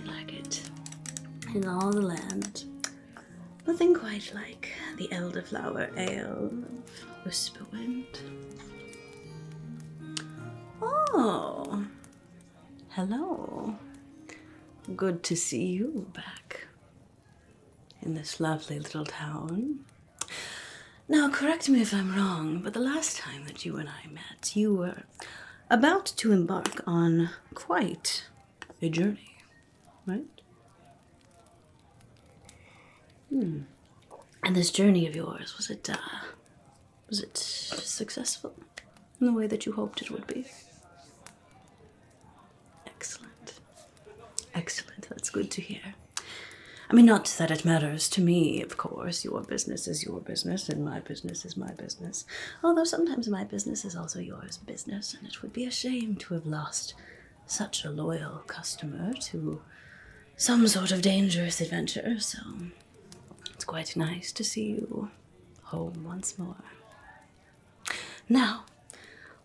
like it in all the land. Nothing quite like the elderflower ale of Whisperwind. Oh, hello. Good to see you back in this lovely little town. Now, correct me if I'm wrong, but the last time that you and I met, you were about to embark on quite a journey, right? And this journey of yours, was it successful in the way that you hoped it would be? Excellent. Excellent, that's good to hear. I mean, not that it matters to me, of course. Your business is your business, and my business is my business. Although sometimes my business is also yours business, and it would be a shame to have lost such a loyal customer to some sort of dangerous adventure, so it's quite nice to see you home once more. Now,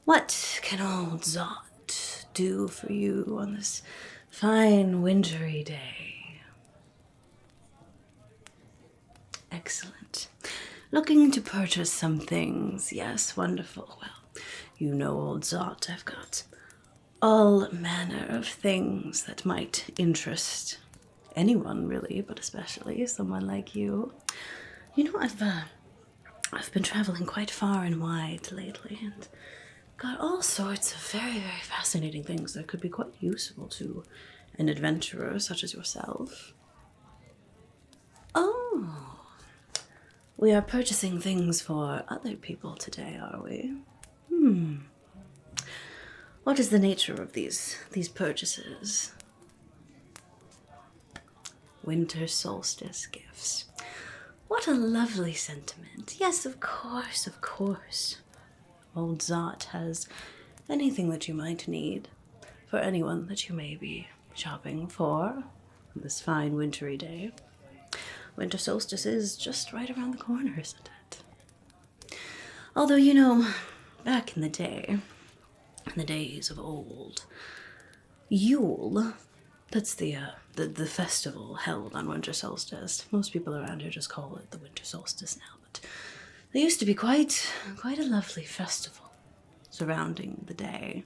what can old Zot do for you on this fine wintry day? Excellent. Looking to purchase some things. Yes, wonderful. Well, you know, old Zot, I've got all manner of things that might interest anyone, really, but especially someone like you. You know, I've been traveling quite far and wide lately, and got all sorts of very, very fascinating things that could be quite useful to an adventurer such as yourself. Oh. We are purchasing things for other people today, are we? What is the nature of these purchases? Winter solstice gifts. What a lovely sentiment. Yes, of course, of course. Old Zot has anything that you might need for anyone that you may be shopping for on this fine wintry day. Winter solstice is just right around the corner, isn't it? Although, you know, back in the day, in the days of old, Yule, that's the festival held on winter solstice. Most people around here just call it the winter solstice now, but there used to be quite a lovely festival surrounding the day.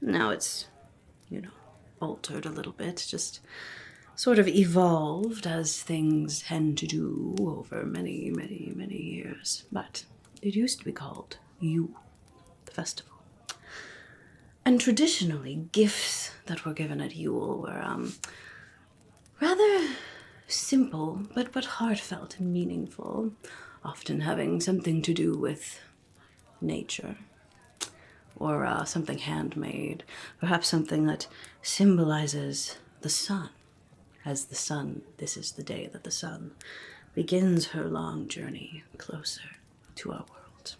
Now it's, you know, altered a little bit, just sort of evolved as things tend to do over many, many, many years. But it used to be called Yule, the festival. And traditionally, gifts that were given at Yule were rather simple, but heartfelt and meaningful, often having something to do with nature, or something handmade, perhaps something that symbolizes the sun. As the sun, this is the day that the sun begins her long journey closer to our world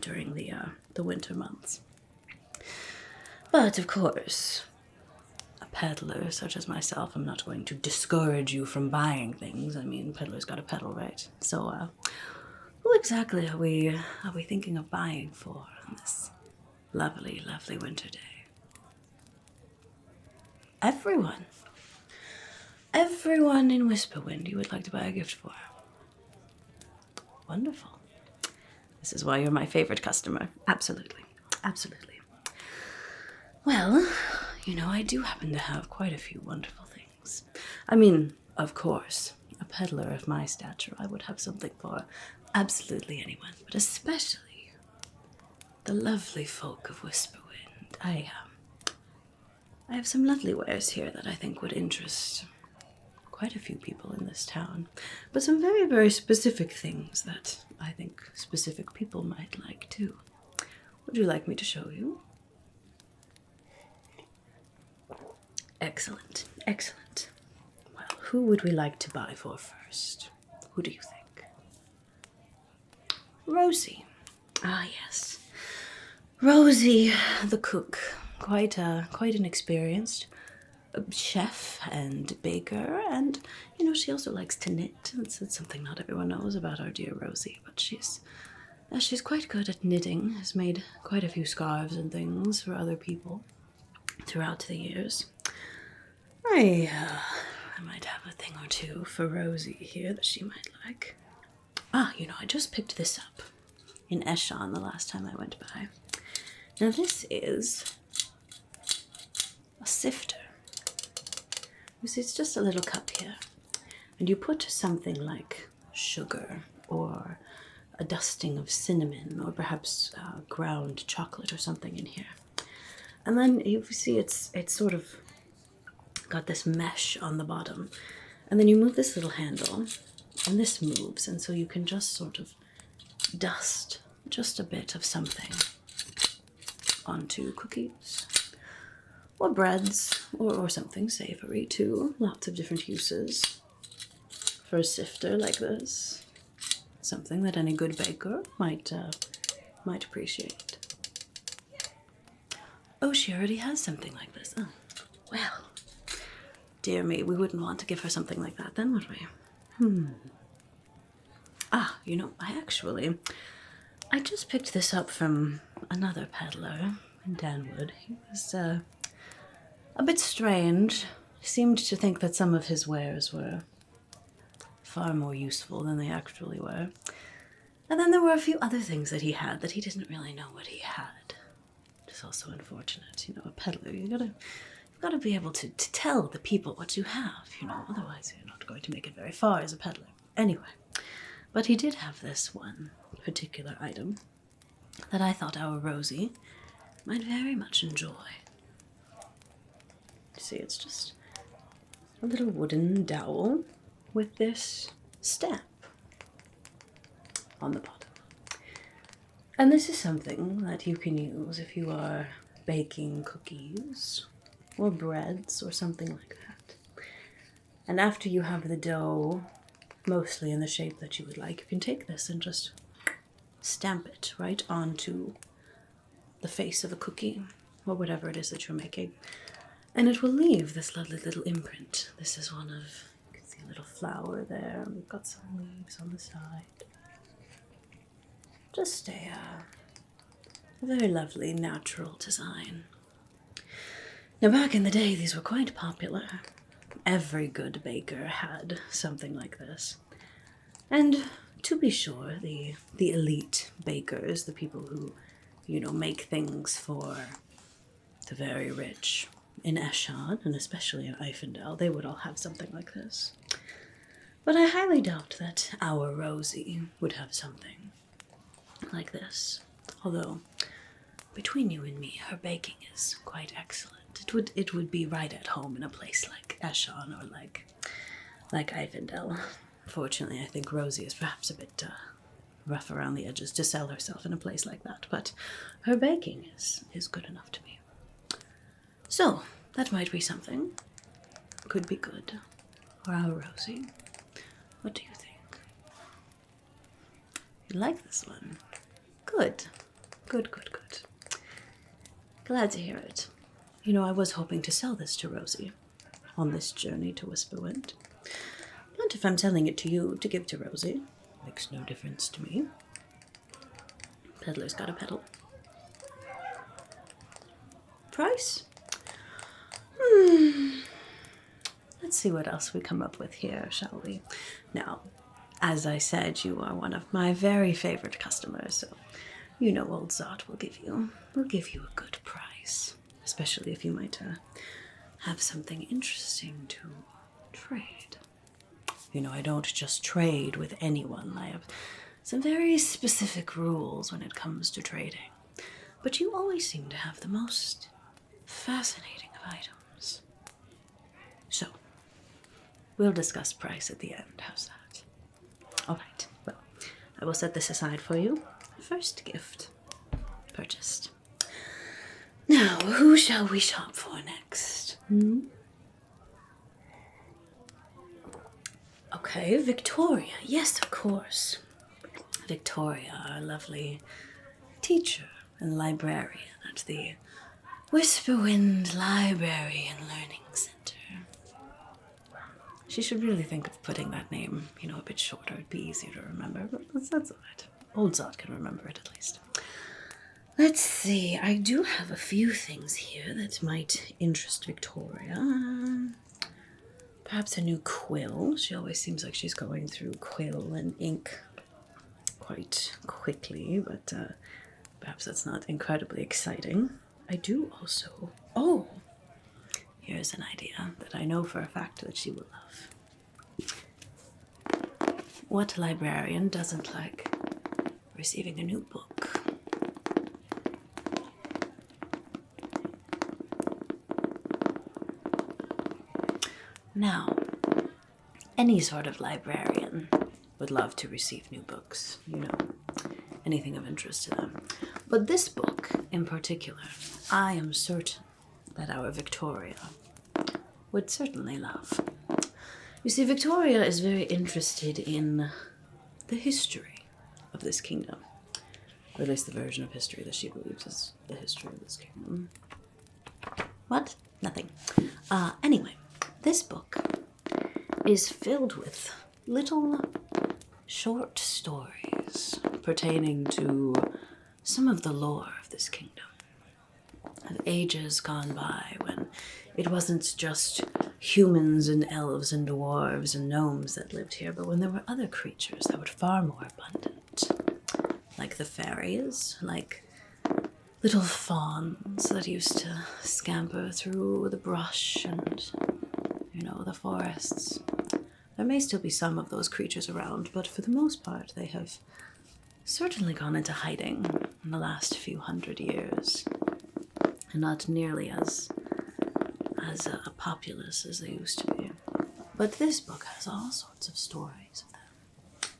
during the winter months. But of course, a peddler such as myself, I'm not going to discourage you from buying things. I mean, peddler's got to peddle, right? So, who exactly are we thinking of buying for on this lovely, lovely winter day? Everyone. Everyone in Whisperwind you would like to buy a gift for. Wonderful. This is why you're my favorite customer. Absolutely. Absolutely. Well, you know, I do happen to have quite a few wonderful things. I mean, of course, a peddler of my stature, I would have something for absolutely anyone, but especially the lovely folk of Whisperwind. I have some lovely wares here that I think would interest quite a few people in this town, but some very, very specific things that I think specific people might like too. Would you like me to show you? Excellent, excellent. Well, who would we like to buy for first? Who do you think? Rosie. Ah, yes. Rosie, the cook. Quite an experienced chef and baker, and you know, she also likes to knit. It's something not everyone knows about our dear Rosie, but she's quite good at knitting. Has made quite a few scarves and things for other people throughout the years. I might have a thing or two for Rosie here that she might like. Ah, I just picked this up in Eshan the last time I went by. Now this is a sifter. You see, it's just a little cup here. And you put something like sugar or a dusting of cinnamon or perhaps ground chocolate or something in here. And then you see it's sort of got this mesh on the bottom. And then you move this little handle and this moves. And so you can just sort of dust just a bit of something onto cookies or breads or something savory too. Lots of different uses for a sifter like this. Something that any good baker might appreciate. Oh, she already has something like this. Oh, well. Dear me, we wouldn't want to give her something like that then, would we? Ah, I just picked this up from another peddler in Danwood. He was a bit strange. He seemed to think that some of his wares were far more useful than they actually were. And then there were a few other things that he had that he didn't really know what he had. It's also unfortunate, a peddler. You've got to be able to tell the people what you have, otherwise you're not going to make it very far as a peddler. Anyway, but he did have this one particular item that I thought our Rosie might very much enjoy. See, it's just a little wooden dowel with this stamp on the bottom. And this is something that you can use if you are baking cookies or breads or something like that. And after you have the dough mostly in the shape that you would like, you can take this and just stamp it right onto the face of a cookie or whatever it is that you're making. And it will leave this lovely little imprint. This is one of, you can see a little flower there, and we've got some leaves on the side. Just a very lovely natural design. Now back in the day, these were quite popular. Every good baker had something like this. And to be sure, the elite bakers, the people who, make things for the very rich in Eshan, and especially in Ifendel, they would all have something like this. But I highly doubt that our Rosie would have something like this. Although, between you and me, her baking is quite excellent. It would be right at home in a place like Eshan or like Ifendel. Fortunately, I think Rosie is perhaps a bit rough around the edges to sell herself in a place like that, but her baking is good enough to me. So, that might be something. Could be good for our Rosie. What do you think? You like this one? Good. Good. Glad to hear it. I was hoping to sell this to Rosie on this journey to Whisperwind. But if I'm selling it to you to give to Rosie, makes no difference to me. Peddler's got a peddle. Price? Let's see what else we come up with here, shall we? Now, as I said, you are one of my very favorite customers, so old Zot will give you a good price, especially if you might have something interesting to trade. I don't just trade with anyone. I have some very specific rules when it comes to trading. But you always seem to have the most fascinating of items. So, we'll discuss price at the end. How's that? All right. Well, I will set this aside for you. First gift purchased. Now, who shall we shop for next? Okay, Victoria. Yes, of course. Victoria, our lovely teacher and librarian at the Whisperwind Library and Learning Center. She should really think of putting that name, a bit shorter. It'd be easier to remember, but that's all right. Old Zot can remember it at least. Let's see, I do have a few things here that might interest Victoria. Perhaps a new quill. She always seems like she's going through quill and ink quite quickly, but perhaps that's not incredibly exciting. I do also... Oh! Here's an idea that I know for a fact that she will love. What librarian doesn't like receiving a new book? Now, any sort of librarian would love to receive new books, you know, anything of interest to them. But this book in particular, I am certain that our Victoria would certainly love. You see, Victoria is very interested in the history of this kingdom, or at least the version of history that she believes is the history of this kingdom. What? Nothing. Anyway, this book is filled with little short stories pertaining to some of the lore of this kingdom. Of ages gone by when it wasn't just humans and elves and dwarves and gnomes that lived here, but when there were other creatures that were far more abundant. Like the fairies, like little fawns that used to scamper through the brush and, you know, the forests. There may still be some of those creatures around, but for the most part they have certainly gone into hiding in the last few hundred years. And not nearly as populous as they used to be. But this book has all sorts of stories of them.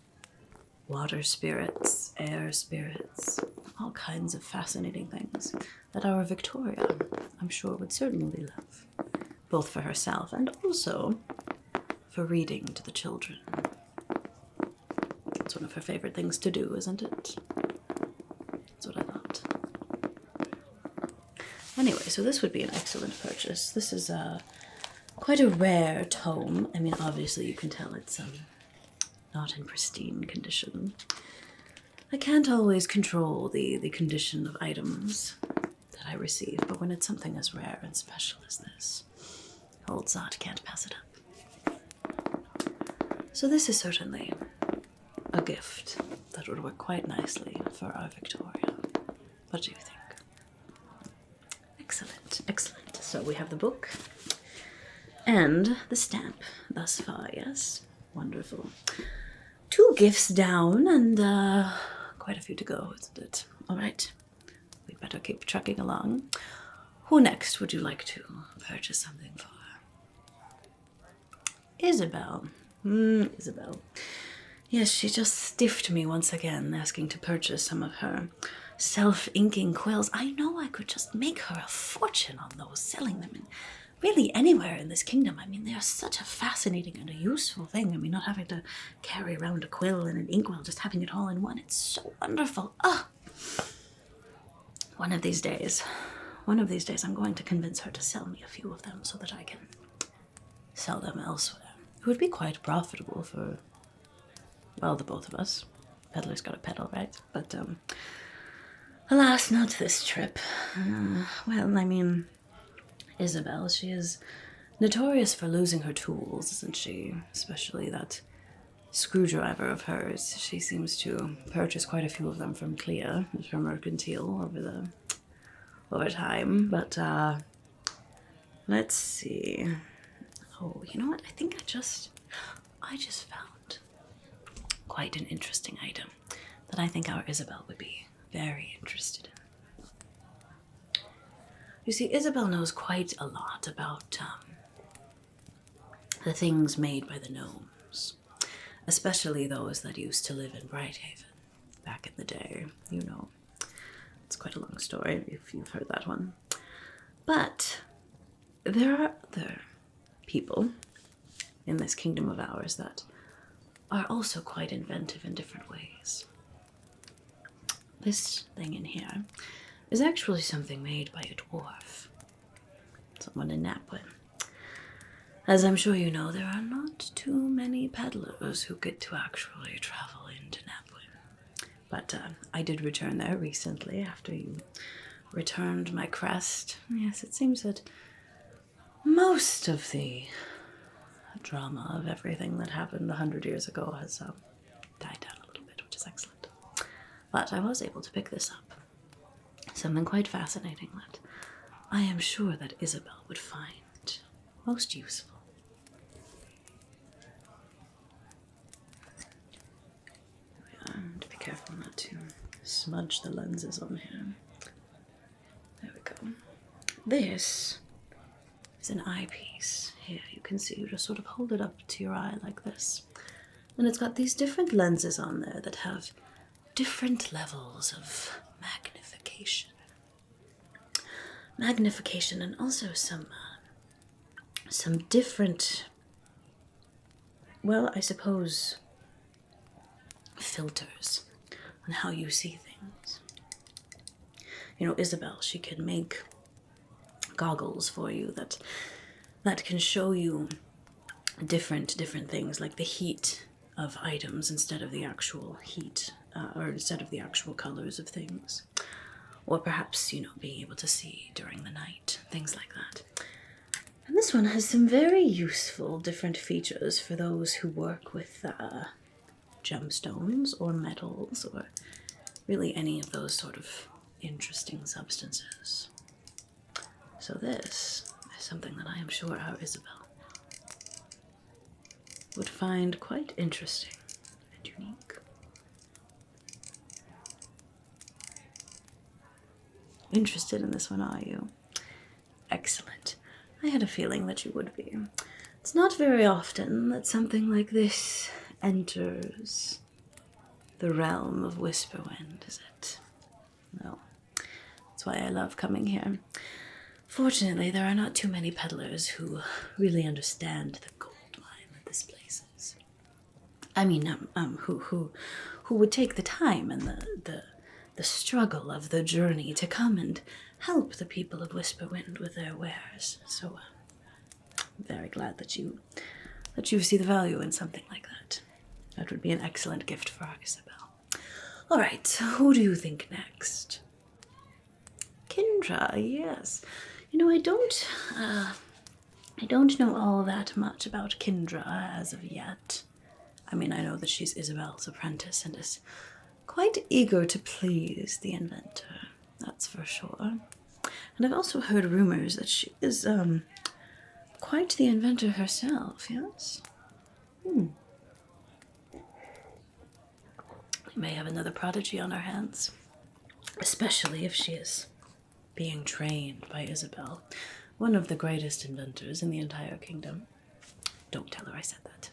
Water spirits, air spirits, all kinds of fascinating things that our Victoria, I'm sure, would certainly love. Both for herself and also for reading to the children. It's one of her favorite things to do, isn't it? That's what I thought. Anyway, so this would be an excellent purchase. This is quite a rare tome. I mean, obviously you can tell it's not in pristine condition. I can't always control the condition of items that I receive, but when it's something as rare and special as this, old Zot can't pass it up. So this is certainly a gift that would work quite nicely for our Victoria. What do you think? Excellent, excellent. So we have the book and the stamp thus far, yes? Wonderful. 2 gifts down and quite a few to go, isn't it? All right, we better keep trucking along. Who next would you like to purchase something for? Isabelle. Isabelle. Yes, she just stiffed me once again, asking to purchase some of her self-inking quills. I know I could just make her a fortune on those, selling them in really anywhere in this kingdom. I mean, they are such a fascinating and a useful thing. I mean, not having to carry around a quill and an inkwell, just having it all in one. It's so wonderful. Ah! One of these days, I'm going to convince her to sell me a few of them so that I can sell them elsewhere. It would be quite profitable for, well, the both of us. Peddler's got to peddle, right? But, alas, not this trip. Well, I mean, Isabelle, she is notorious for losing her tools, isn't she? Especially that screwdriver of hers. She seems to purchase quite a few of them from Clea, her mercantile, over time. But, let's see. Oh, you know what? I think I just found quite an interesting item that I think our Isabelle would be very interested in. You see, Isabelle knows quite a lot about the things made by the gnomes, especially those that used to live in Brighthaven back in the day. You know, it's quite a long story if you've heard that one. But there are other people in this kingdom of ours that are also quite inventive in different ways. This thing in here is actually something made by a dwarf, someone in Napwin. As I'm sure you know, there are not too many peddlers who get to actually travel into Napwin. But I did return there recently after you returned my crest. Yes, it seems that most of the drama of everything that happened 100 years ago has died down a little bit, which is excellent. But I was able to pick this up. Something quite fascinating that I am sure that Isabelle would find most useful. And be careful not to smudge the lenses on here. There we go. This is an eyepiece. Here you can see, you just sort of hold it up to your eye like this. And it's got these different lenses on there that have different levels of magnification. Magnification, and also some different, well, I suppose, filters on how you see things. You know, Isabelle, she can make goggles for you that can show you different things, like the heat of items instead of the actual heat, or instead of the actual colors of things. Or perhaps, you know, being able to see during the night, things like that. And this one has some very useful different features for those who work with gemstones or metals or really any of those sort of interesting substances. So this is something that I am sure our Isabelle would find quite interesting and unique. Interested in this one, are you? Excellent. I had a feeling that you would be. It's not very often that something like this enters the realm of Whisperwind, is it? No. That's why I love coming here. Fortunately, there are not too many peddlers who really understand the gold mine that this place is. I mean, who would take the time and the struggle of the journey to come and help the people of Whisperwind with their wares. So, I'm very glad that you see the value in something like that. That would be an excellent gift for our Isabelle. All right, who do you think next? Kindra, yes. You know, I don't know all that much about Kindra as of yet. I mean, I know that she's Isabelle's apprentice and is quite eager to please the inventor, that's for sure. And I've also heard rumors that she is quite the inventor herself, yes? We may have another prodigy on our hands, especially if she is being trained by Isabelle, one of the greatest inventors in the entire kingdom. Don't tell her I said that.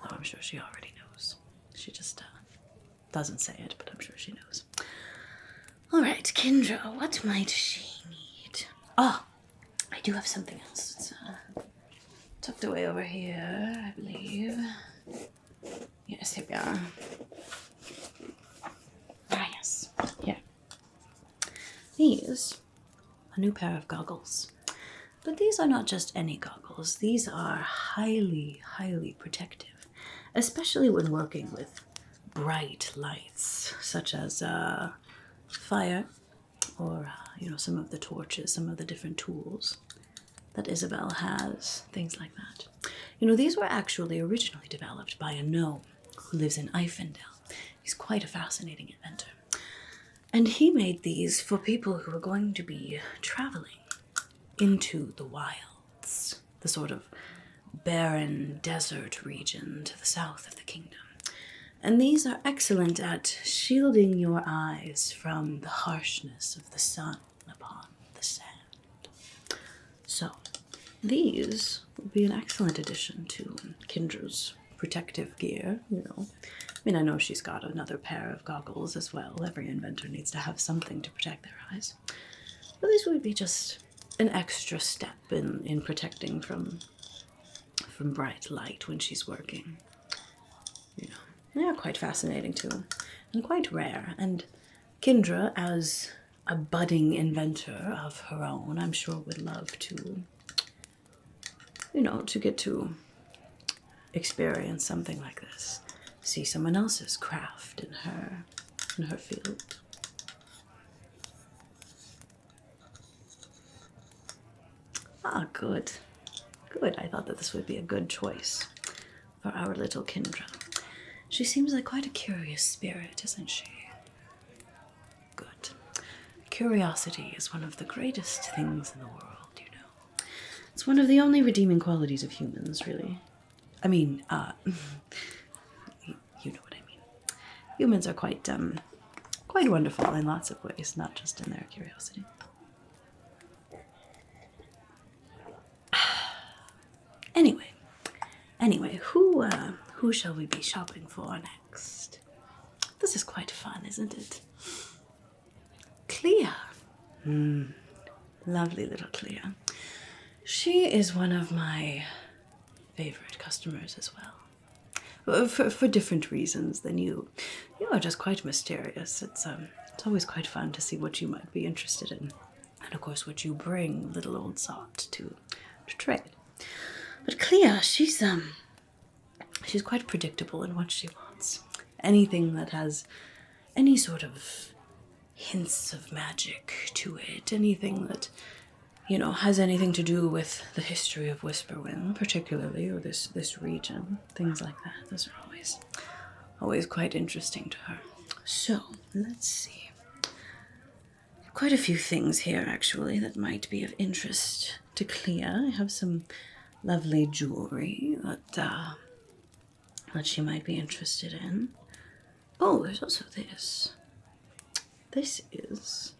Although I'm sure she already knows. She just doesn't say it, but I'm sure she knows. All right, Kindra, what might she need? Oh, I do have something else. It's tucked away over here, I believe. Yes, here we are. Ah, yes. Here. These, a new pair of goggles. But these are not just any goggles. These are highly, highly protective, especially when working with bright lights, such as fire, or, you know, some of the torches, some of the different tools that Isabelle has, things like that. You know, these were actually originally developed by a gnome who lives in Ifendel. He's quite a fascinating inventor. And he made these for people who are going to be traveling into the wilds, the sort of barren desert region to the south of the kingdom. And these are excellent at shielding your eyes from the harshness of the sun upon the sand. So, these would be an excellent addition to Kindra's protective gear, you know. I mean, I know she's got another pair of goggles as well. Every inventor needs to have something to protect their eyes. But this would be just an extra step in protecting from bright light when she's working. You know, they are quite fascinating too, and quite rare. And Kindra, as a budding inventor of her own, I'm sure would love to, you know, to get to experience something like this. See someone else's craft in her field. Ah, good. Good, I thought that this would be a good choice for our little Kindra. She seems like quite a curious spirit, isn't she? Good. Curiosity is one of the greatest things in the world, you know. It's one of the only redeeming qualities of humans, really. I mean, you know what I mean. Humans are quite wonderful in lots of ways, not just in their curiosity. Anyway, who shall we be shopping for next? This is quite fun, isn't it? Clea. Lovely little Clea. She is one of my favorite customers as well. For different reasons than you. You are just quite mysterious. It's always quite fun to see what you might be interested in. And of course what you bring little old Zot to trade. But Clea, she's quite predictable in what she wants. Anything that has any sort of hints of magic to it, anything that, you know, has anything to do with the history of Whisperwind, particularly, or this region, things like that. Those are always quite interesting to her. So, let's see. Quite a few things here, actually, that might be of interest to Clea. I have some lovely jewelry that she might be interested in. Oh, there's also this. This is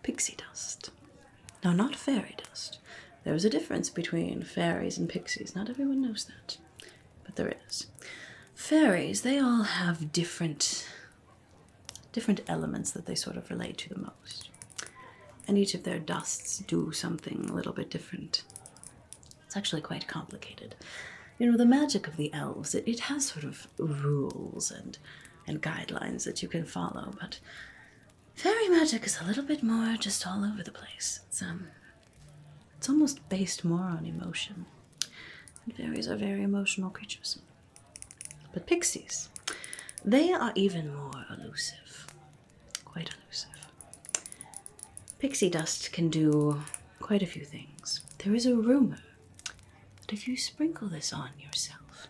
pixie dust. Now, not fairy dust. There's a difference between fairies and pixies. Not everyone knows that, but there is. Fairies, they all have different elements that they sort of relate to the most. And each of their dusts do something a little bit different. It's actually quite complicated. You know, the magic of the elves, it has sort of rules and guidelines that you can follow, but fairy magic is a little bit more just all over the place. It's almost based more on emotion. And fairies are very emotional creatures. But pixies, they are even more elusive. Quite elusive. Pixie dust can do quite a few things. There is a rumor that if you sprinkle this on yourself,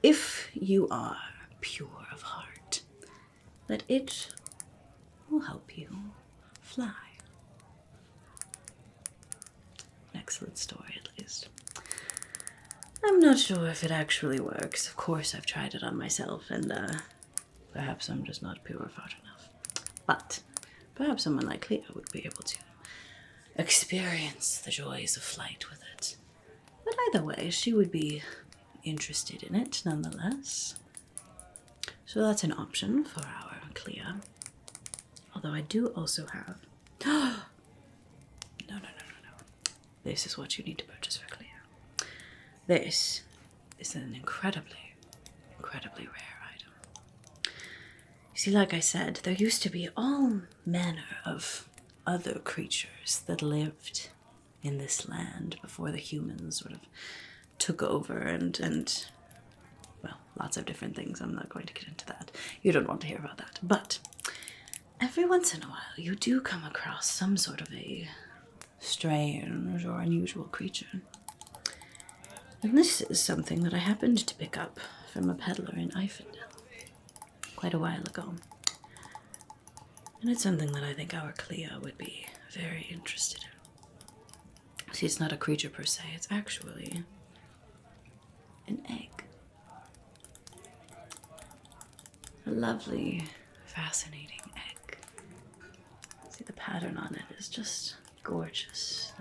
if you are pure of heart, that it will help you fly. An excellent story, at least. I'm not sure if it actually works. Of course, I've tried it on myself, and perhaps I'm just not pure of heart enough. But perhaps someone like Clea would be able to experience the joys of flight with it. But either way, she would be interested in it nonetheless. So that's an option for our Clea. Although I do also have... No. This is what you need to purchase for Clea. This is an incredibly rare item. You see, like I said, there used to be all manner of other creatures that lived in this land before the humans sort of took over and well, lots of different things. I'm not going to get into that. You don't want to hear about that. But every once in a while, you do come across some sort of a strange or unusual creature. And this is something that I happened to pick up from a peddler in Isabelle quite a while ago. And it's something that I think our Clea would be very interested in. See, it's not a creature per se, it's actually an egg. A lovely, fascinating egg. See, the pattern on it is just gorgeous.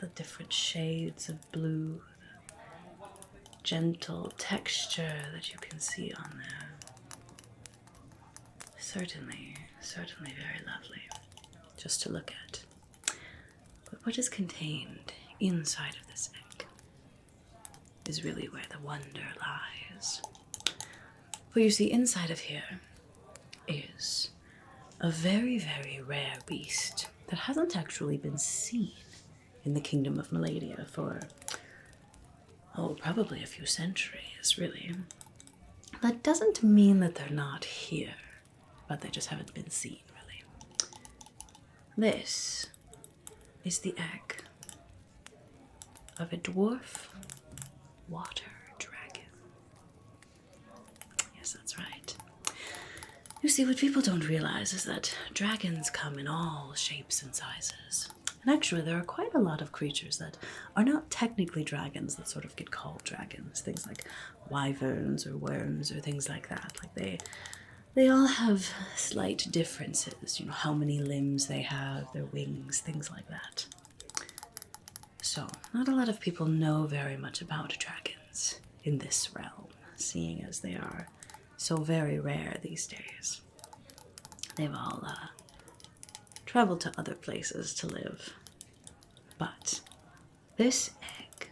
The different shades of blue, the gentle texture that you can see on there. Certainly very lovely, just to look at. But what is contained inside of this egg is really where the wonder lies. For you see, inside of here is a very rare beast that hasn't actually been seen in the kingdom of Maladia for, probably a few centuries, really. That doesn't mean that they're not here, but they just haven't been seen, really. This is the egg. of a dwarf water dragon. Yes, that's right. You see, what people don't realize is that dragons come in all shapes and sizes. And actually, there are quite a lot of creatures that are not technically dragons that sort of get called dragons. Things like wyverns or worms or things like that. Like they all have slight differences. You know, how many limbs they have, their wings, things like that. So, not a lot of people know very much about dragons in this realm, seeing as they are so very rare these days. They've all traveled to other places to live. But this egg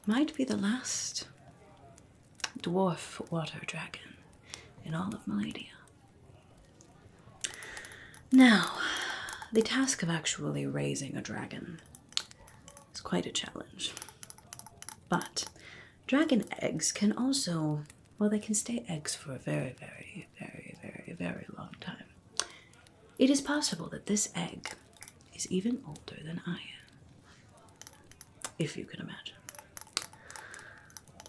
might be the last dwarf water dragon in all of Maladia. Now, the task of actually raising a dragon is quite a challenge. But dragon eggs can also, well, they can stay eggs for a very, very, very, very, very long time. It is possible that this egg is even older than I am, if you can imagine.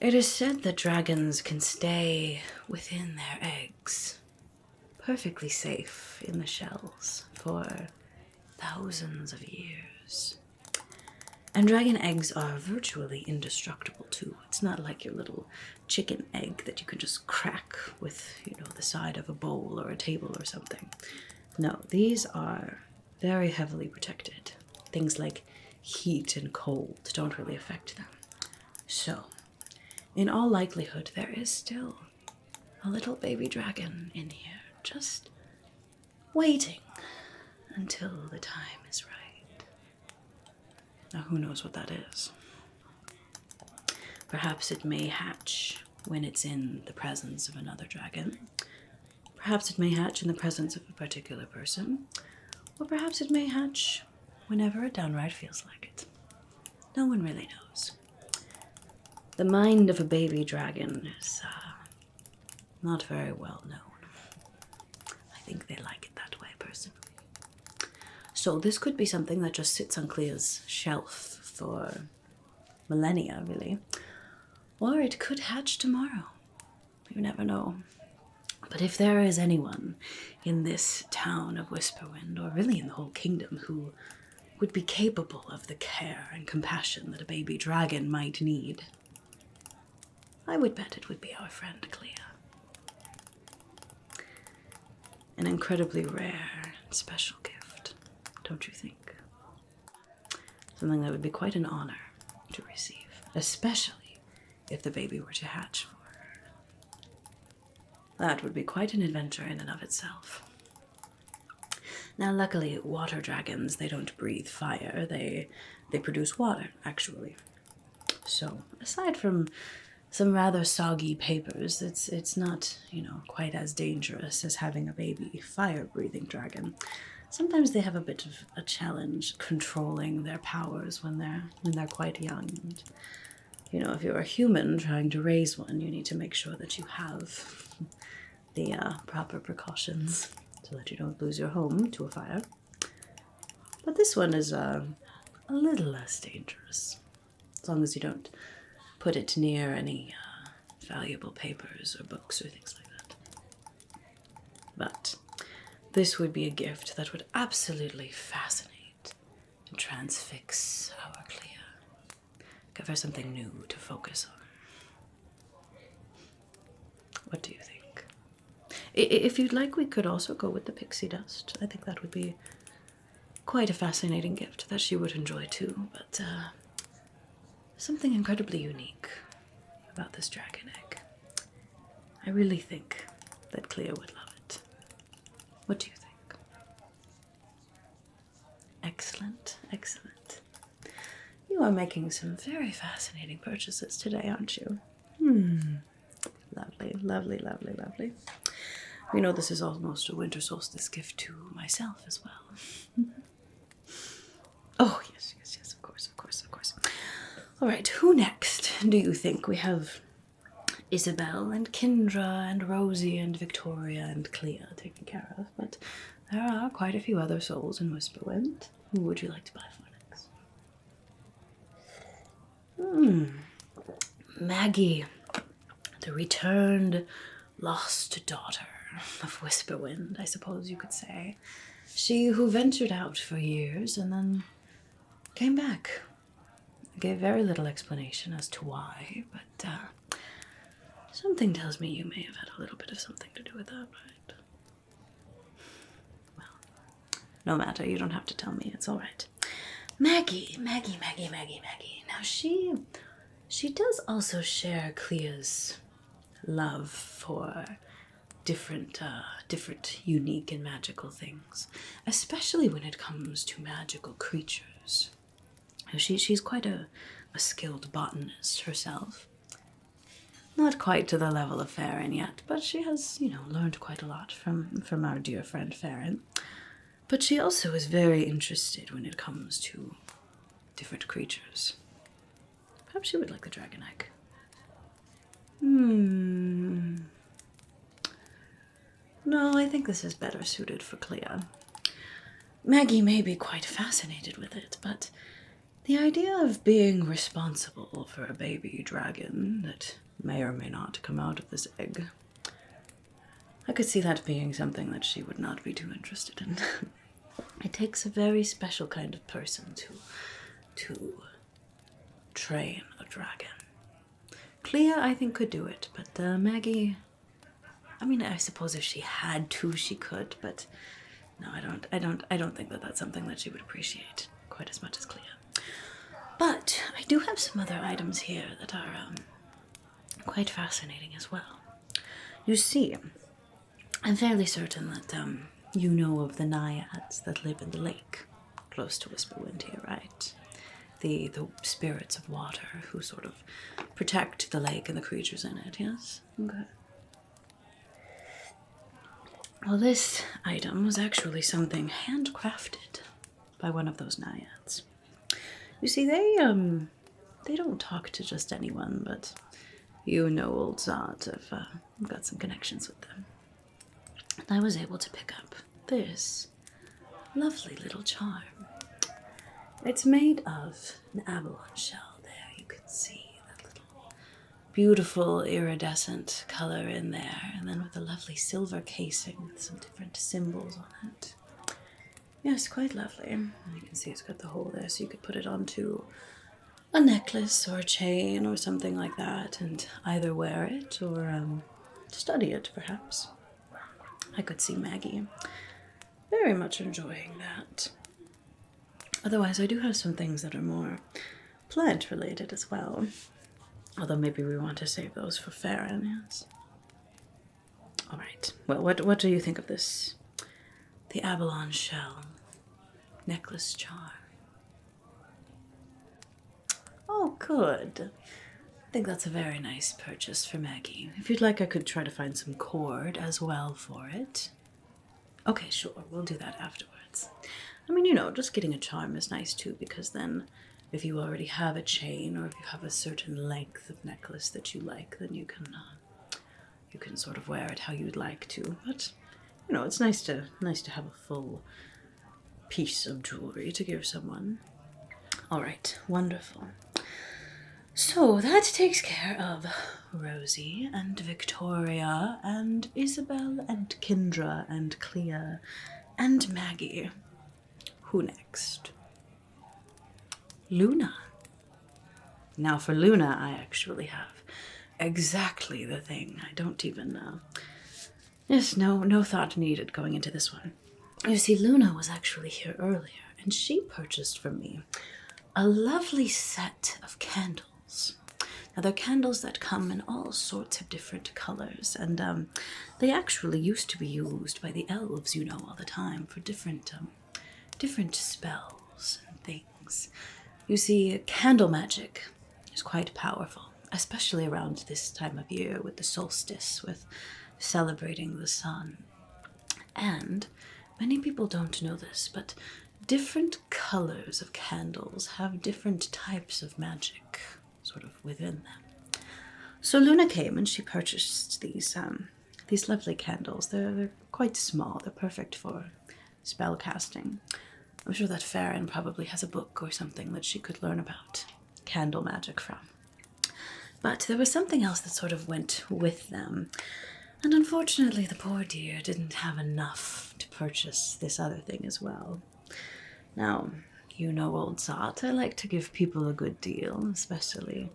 It is said that dragons can stay within their eggs, perfectly safe in the shells, for thousands of years. And dragon eggs are virtually indestructible too. It's not like your little chicken egg that you can just crack with, you know, the side of a bowl or a table or something. No, these are very heavily protected. Things like heat and cold don't really affect them. So, in all likelihood, there is still a little baby dragon in here, just waiting until the time is right. Now, who knows what that is? Perhaps it may hatch when it's in the presence of another dragon. Perhaps it may hatch in the presence of a particular person. Or perhaps it may hatch whenever it downright feels like it. No one really knows. The mind of a baby dragon is not very well known. I think they like it that way, personally. So this could be something that just sits on Clea's shelf for millennia, really. Or it could hatch tomorrow. You never know. But if there is anyone in this town of Whisperwind, or really in the whole kingdom, who would be capable of the care and compassion that a baby dragon might need, I would bet it would be our friend Clea. An incredibly rare and special gift, don't you think? Something that would be quite an honor to receive, especially if the baby were to hatch for her. That would be quite an adventure in and of itself. Now, luckily, water dragons, they don't breathe fire. They produce water, actually. So, aside from some rather soggy papers, it's not, you know, quite as dangerous as having a baby fire-breathing dragon. Sometimes they have a bit of a challenge controlling their powers when they're quite young. And, you know, if you're a human trying to raise one, you need to make sure that you have the proper precautions so that you don't lose your home to a fire. But this one is a little less dangerous, as long as you don't put it near any valuable papers or books or things like that. But this would be a gift that would absolutely fascinate and transfix our Clea. Give her something new to focus on. What do you think? If you'd like, we could also go with the pixie dust. I think that would be quite a fascinating gift that she would enjoy too, but something incredibly unique about this dragon egg. I really think that Clea would love it. What do you think? Excellent, excellent. You are making some very fascinating purchases today, aren't you? Lovely, lovely, lovely, lovely. You know, this is almost a winter solstice gift to myself as well. Oh, yes, yes, yes, of course, of course, of course. All right, who next do you think? We have Isabelle and Kindra and Rosie and Victoria and Clea taken care of, but there are quite a few other souls in Whisperwind. Who would you like to buy for next? Maggie, the returned lost daughter of Whisperwind, I suppose you could say. She who ventured out for years and then came back. Gave very little explanation as to why, but something tells me you may have had a little bit of something to do with that, right? Well, no matter, you don't have to tell me, it's all right. Maggie. Now she does also share Clea's love for different unique and magical things, especially when it comes to magical creatures. She's quite a skilled botanist herself. Not quite to the level of Farren yet, but she has, learned quite a lot from our dear friend Farren. But she also is very interested when it comes to different creatures. Perhaps she would like the dragon egg. No, I think this is better suited for Clea. Maggie may be quite fascinated with it, but the idea of being responsible for a baby dragon that may or may not come out of this egg, I could see that being something that she would not be too interested in. It takes a very special kind of person to train a dragon. Clea, I think, could do it, but Maggie, I suppose if she had to, she could, but no, I don't think that that's something that she would appreciate quite as much as Clea. But I do have some other items here that are quite fascinating as well. You see, I'm fairly certain that you know of the naiads that live in the lake close to Whisperwind here, right? The spirits of water who sort of protect the lake and the creatures in it, yes? Okay. Well, this item was actually something handcrafted by one of those naiads. You see, they don't talk to just anyone, but old Zot, I've got some connections with them. And I was able to pick up this lovely little charm. It's made of an abalone shell there. You can see that little beautiful iridescent color in there, and then with a lovely silver casing with some different symbols on it. Yes, quite lovely. And you can see it's got the hole there, so you could put it onto a necklace or a chain or something like that, and either wear it or study it, perhaps. I could see Maggie very much enjoying that. Otherwise, I do have some things that are more plant-related as well. Although maybe we want to save those for Farren, yes. All right. Well, what do you think of this? The abalone shell necklace charm. Oh, good. I think that's a very nice purchase for Maggie. If you'd like, I could try to find some cord as well for it. Okay, sure. We'll do that afterwards. Just getting a charm is nice too, because then if you already have a chain or if you have a certain length of necklace that you like, then you can sort of wear it how you'd like to. But, it's nice to have a full piece of jewelry to give someone. All right, wonderful. So that takes care of Rosie and Victoria and Isabelle and Kindra and Clea and Maggie. Who next? Luna. Now for Luna, I actually have exactly the thing. I don't even know. Yes, no thought needed going into this one. You see, Luna was actually here earlier, and she purchased from me a lovely set of candles. Now, they're candles that come in all sorts of different colors, and they actually used to be used by the elves, all the time, for different spells and things. You see, candle magic is quite powerful, especially around this time of year with the solstice, with celebrating the sun. And many people don't know this, but different colors of candles have different types of magic sort of within them. So Luna came and she purchased these lovely candles. They're quite small. They're perfect for spell casting. I'm sure that Farren probably has a book or something that she could learn about candle magic from. But there was something else that sort of went with them, and unfortunately the poor dear didn't have enough to purchase this other thing as well. Now, you know old Zot, I like to give people a good deal, especially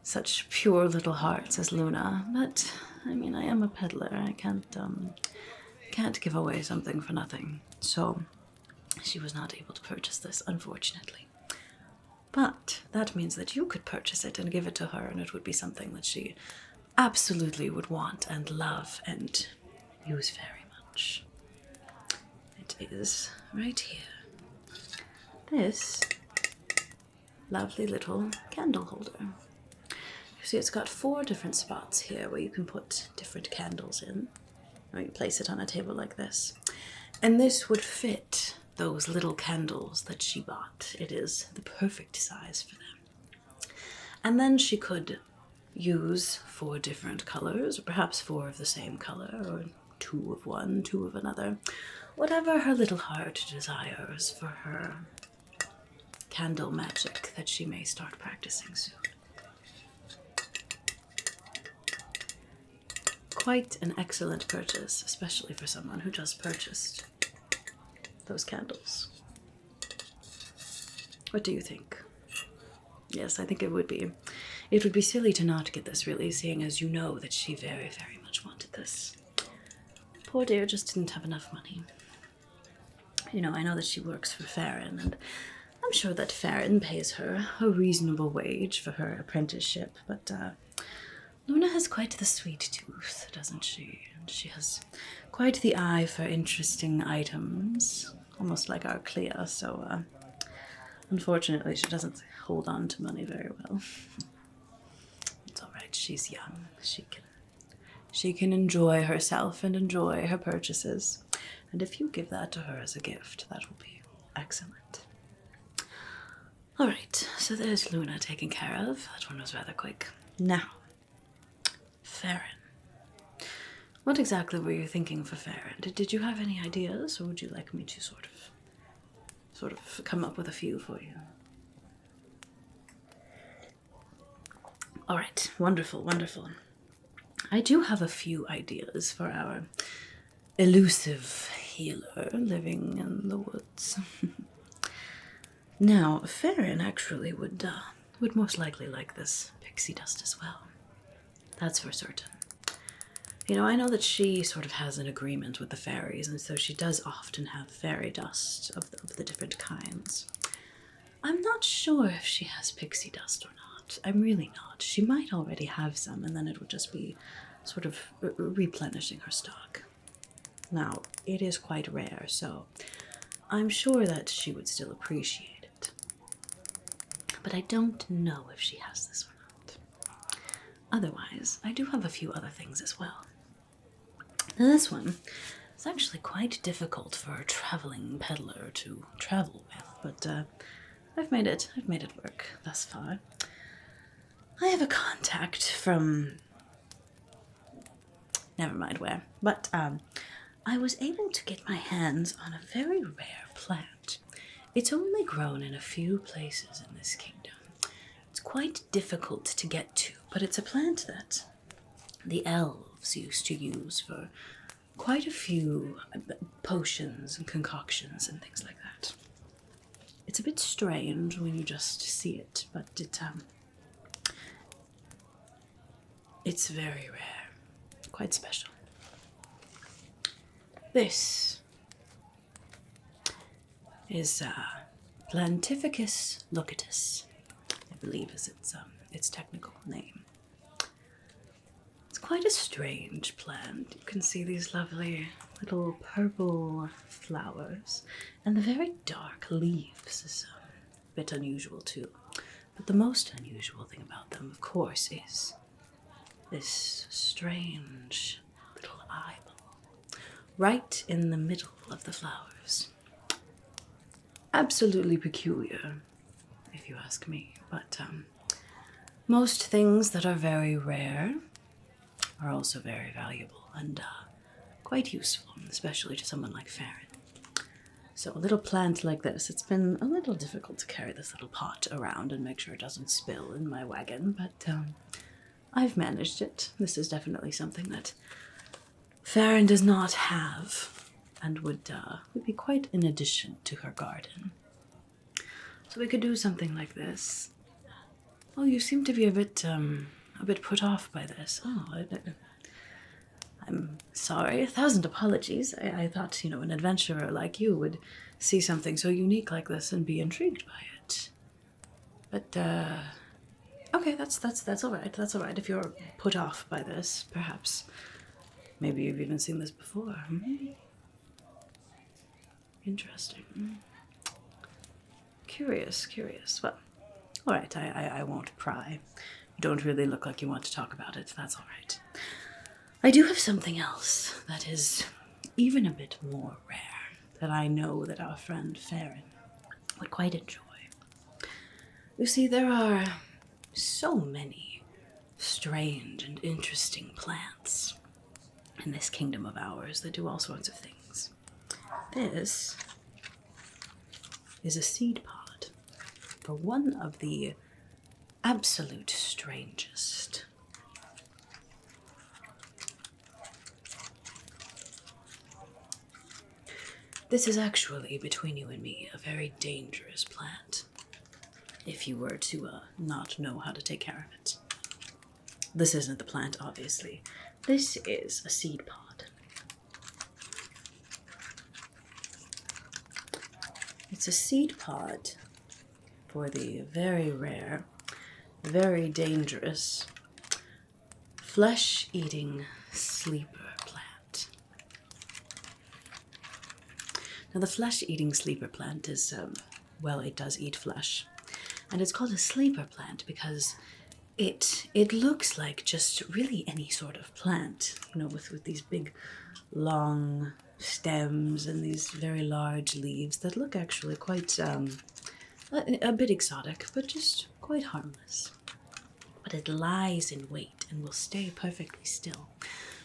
such pure little hearts as Luna, but, I mean, I am a peddler. I can't give away something for nothing. So, she was not able to purchase this, unfortunately. But that means that you could purchase it and give it to her, and it would be something that she absolutely would want and love and use very much. It is right here. This lovely little candle holder. You see, it's got 4 different spots here where you can put different candles in. Or you place it on a table like this. And this would fit those little candles that she bought. It is the perfect size for them. And then she could use 4 different colors, or perhaps 4 of the same color, or 2 of one, 2 of another. Whatever her little heart desires for her candle magic that she may start practicing soon. Quite an excellent purchase, especially for someone who just purchased those candles. What do you think? Yes, I think it would be. It would be silly to not get this, really, seeing as you know that she very, very much wanted this. Poor dear just didn't have enough money. You know, I know that she works for Farren, and I'm sure that Farren pays her a reasonable wage for her apprenticeship, but Luna has quite the sweet tooth, doesn't she? And she has quite the eye for interesting items, almost like our Clea, so unfortunately she doesn't hold on to money very well. It's alright, she's young. She can enjoy herself and enjoy her purchases. And if you give that to her as a gift, that will be excellent. Alright, so there's Luna taken care of. That one was rather quick. Now, Farren. What exactly were you thinking for Farren? Did you have any ideas, or would you like me to sort of come up with a few for you? Alright, wonderful, wonderful. I do have a few ideas for our elusive healer living in the woods. Now, Farren actually would most likely like this pixie dust as well. That's for certain. You know, I know that she sort of has an agreement with the fairies, and so she does often have fairy dust of the different kinds. I'm not sure if she has pixie dust or not. I'm really not. She might already have some, and then it would just be sort of replenishing her stock. Now, it is quite rare, so I'm sure that she would still appreciate it. But I don't know if she has this or not. Otherwise, I do have a few other things as well. Now, this one is actually quite difficult for a traveling peddler to travel with, but I've made it work thus far. I have a contact from never mind where, but I was able to get my hands on a very rare plant. It's only grown in a few places in this kingdom. It's quite difficult to get to, but it's a plant that the elves used to use for quite a few potions and concoctions and things like that. It's a bit strange when you just see it, but it's very rare, quite special. This is Plantificus locatus, I believe is its technical name. It's quite a strange plant. You can see these lovely little purple flowers, and the very dark leaves is a bit unusual too. But the most unusual thing about them, of course, is this strange little eyeball right in the middle of the flowers. Absolutely peculiar, if you ask me, but most things that are very rare are also very valuable and quite useful, especially to someone like Farren. So a little plant like this, it's been a little difficult to carry this little pot around and make sure it doesn't spill in my wagon, but I've managed it. This is definitely something that Farren does not have and would be quite an addition to her garden. So we could do something like this. Oh, you seem to be a bit put off by this. Oh, I'm sorry. 1,000 apologies. I thought, an adventurer like you would see something so unique like this and be intrigued by it. But, okay, that's all right. That's all right. If you're put off by this, perhaps. Maybe you've even seen this before. Interesting. Curious. Well, all right, I won't pry. You don't really look like you want to talk about it. That's all right. I do have something else that is even a bit more rare that I know that our friend Farren would quite enjoy. You see, there are so many strange and interesting plants in this kingdom of ours that do all sorts of things. This is a seed pod for one of the absolute strangest. This is actually, between you and me, a very dangerous plant, if you were to not know how to take care of it. This isn't the plant, obviously. This is a seed pod. It's a seed pod for the very rare, very dangerous, flesh-eating sleeper plant. Now, the flesh-eating sleeper plant is, it does eat flesh. And it's called a sleeper plant because it looks like just really any sort of plant, with these big, long stems and these very large leaves that look actually quite, a bit exotic, but just quite harmless. But it lies in wait and will stay perfectly still.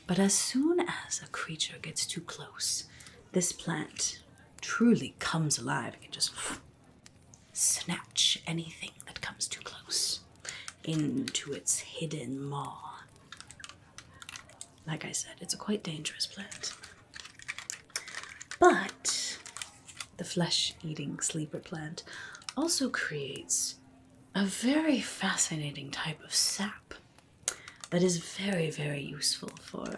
But as soon as a creature gets too close, this plant truly comes alive and can just snatch anything that comes too close into its hidden maw. Like I said, it's a quite dangerous plant. But the flesh-eating sleeper plant also creates a very fascinating type of sap that is very, very useful for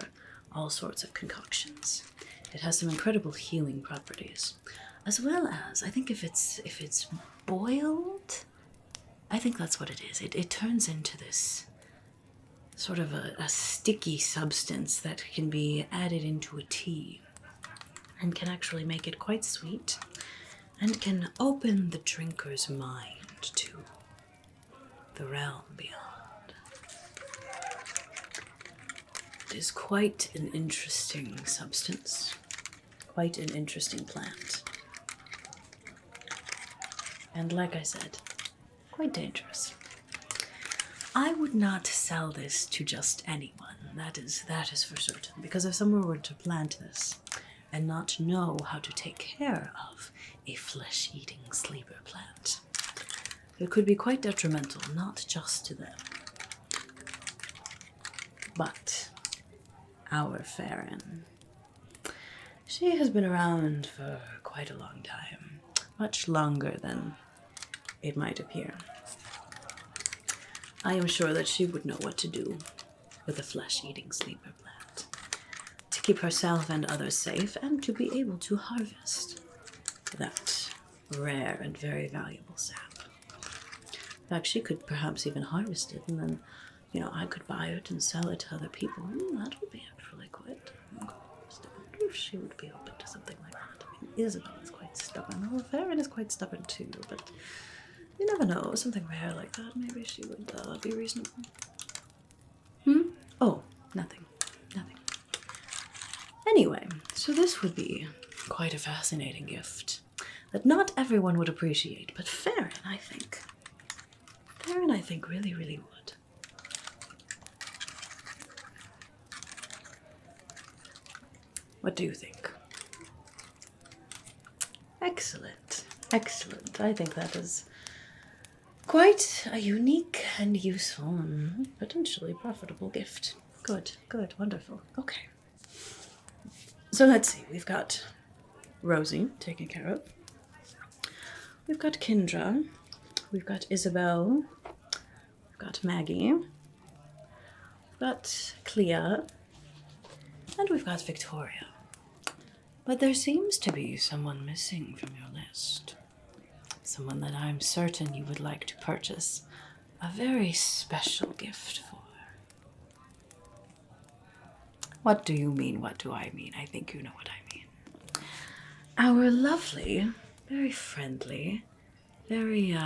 all sorts of concoctions. It has some incredible healing properties, as well as, I think if it's boiled, I think that's what it is. It turns into this sort of a sticky substance that can be added into a tea and can actually make it quite sweet and can open the drinker's mind to the realm beyond. It is quite an interesting substance, quite an interesting plant. And like I said, quite dangerous. I would not sell this to just anyone, that is for certain, because if someone were to plant this and not know how to take care of a flesh-eating sleeper plant, it could be quite detrimental, not just to them, but our Farren. She has been around for quite a long time, much longer than it might appear. I am sure that she would know what to do with a flesh-eating sleeper plant to keep herself and others safe and to be able to harvest that rare and very valuable sap. In fact, she could perhaps even harvest it and then, I could buy it and sell it to other people. That would be actually quite interesting. I wonder if she would be open to something like that. I mean, Isabelle is quite stubborn. Well, Farren is quite stubborn too, but you never know. Something rare like that, maybe she would be reasonable. Oh, nothing. Anyway, so this would be quite a fascinating gift that not everyone would appreciate, but Farren, I think really, really would. What do you think? Excellent. Excellent. I think that is quite a unique and useful and potentially profitable gift. Good, good, wonderful. Okay. So let's see. We've got Rosie taken care of. We've got Kindra. We've got Isabelle. We've got Maggie. We've got Clea. And we've got Victoria. But there seems to be someone missing from your list. Someone that I'm certain you would like to purchase a very special gift for. What do you mean? What do I mean? I think you know what I mean. Our lovely, very friendly, very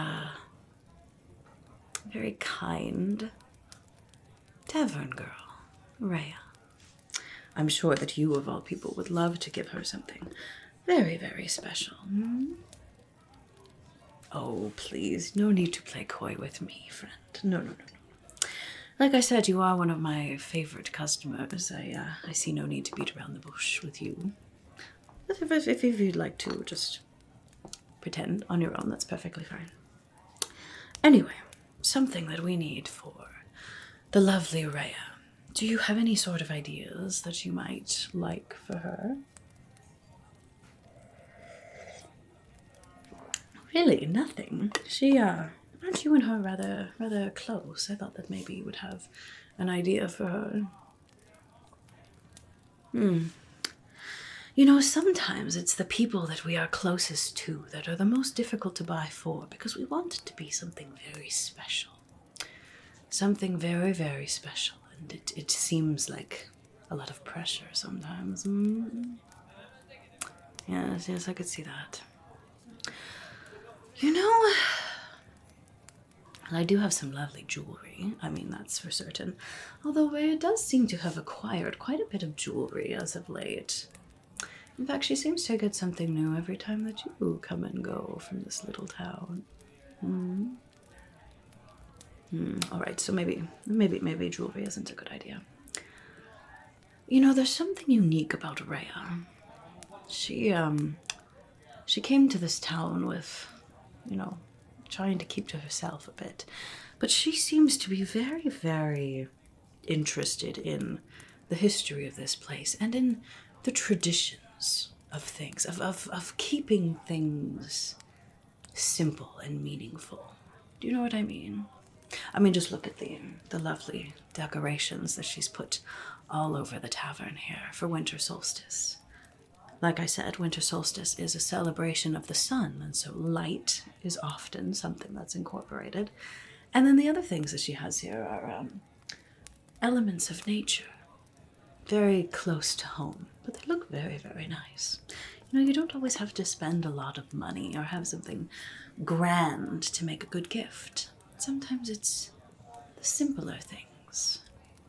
kind tavern girl, Raya. I'm sure that you, of all people, would love to give her something very, very special. Hmm? Oh, please, no need to play coy with me, friend. No, no, no, no. Like I said, you are one of my favorite customers. I see no need to beat around the bush with you. But if you'd like to just pretend on your own, that's perfectly fine. Anyway, something that we need for the lovely Raya. Do you have any sort of ideas that you might like for her? Really, nothing. Aren't you and her rather close? I thought that maybe you would have an idea for her. You know, sometimes it's the people that we are closest to that are the most difficult to buy for because we want it to be something very special. Something very, very special. And it seems like a lot of pressure sometimes. Yes, I could see that. You know, I do have some lovely jewelry. I mean, that's for certain. Although Raya does seem to have acquired quite a bit of jewelry as of late. In fact, she seems to get something new every time that you come and go from this little town. All right, so maybe jewelry isn't a good idea. You know, there's something unique about Raya. She came to this town with, trying to keep to herself a bit. But she seems to be very, very interested in the history of this place and in the traditions of things, of keeping things simple and meaningful. Do you know what I mean? I mean, just look at the lovely decorations that she's put all over the tavern here for winter solstice. Like I said, winter solstice is a celebration of the sun, and so light is often something that's incorporated. And then the other things that she has here are elements of nature, very close to home, but they look very, very nice. You know, you don't always have to spend a lot of money or have something grand to make a good gift. Sometimes it's the simpler things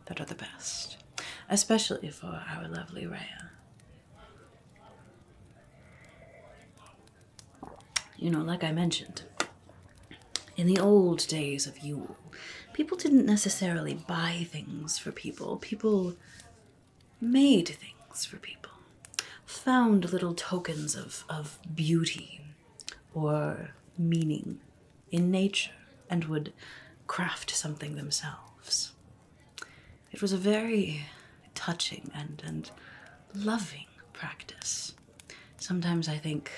that are the best, especially for our lovely Raya. You know, like I mentioned, in the old days of Yule, people didn't necessarily buy things for people. People made things for people, found little tokens of beauty or meaning in nature and would craft something themselves. It was a very touching and loving practice. Sometimes I think,